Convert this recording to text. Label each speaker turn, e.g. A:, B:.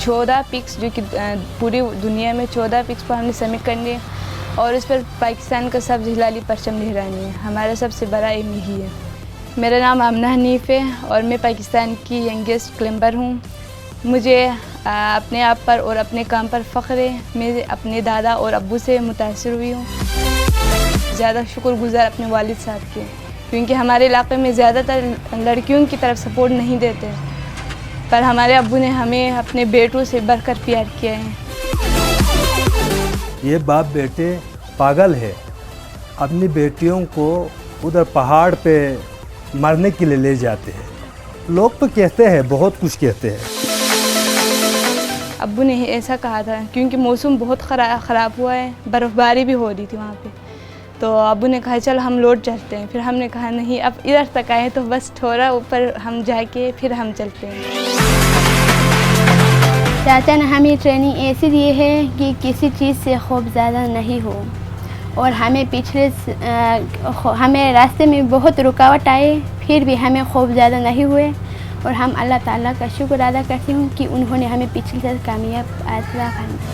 A: 14 pics जो कि पूरी दुनिया में 14 पिक्स पर हमने सबमिट करनी है और उस पर पाकिस्तान का सब्ज़ हिलाली परचम लहरानी है। हमारा सबसे बड़ा एम यही है। मेरा नाम आमना हनीफ है और मैं पाकिस्तान की यंगेस्ट क्लाइंबर हूँ। मुझे अपने आप पर और अपने काम पर फ़ख्र है। मैं अपने दादा और अब्बू से मुतासिर हुई हूँ। ज़्यादा शुक्रगुज़ार अपने वालिद साहब के, क्योंकि हमारे इलाके में ज़्यादातर लड़कियों की तरफ सपोर्ट नहीं देते, पर हमारे अब्बू ने हमें अपने बेटों से बढ़कर प्यार किया है।
B: ये बाप बेटे पागल है, अपनी बेटियों को उधर पहाड़ पे मरने के लिए ले जाते हैं। लोग तो कहते हैं, बहुत कुछ कहते हैं।
A: अब्बू ने ऐसा कहा था क्योंकि मौसम बहुत ख़राब हुआ है, बर्फ़बारी भी हो रही थी वहाँ पे, तो अब्बू ने कहा चल हम लौट चलते हैं। फिर हमने कहा नहीं, अब इधर तक आए तो बस थोड़ा ऊपर हम जाके फिर हम चलते हैं।
C: चाचा ने हमें ट्रेनिंग ऐसी दी है कि किसी चीज़ से खौफ ज़्यादा नहीं हो, और हमें रास्ते में बहुत रुकावट आए फिर भी हमें खौफ ज़्यादा नहीं हुए, और हम अल्लाह ताला का शुक्र अदा करती हूँ कि उन्होंने हमें पिछले साल कामयाब अता फरमाया।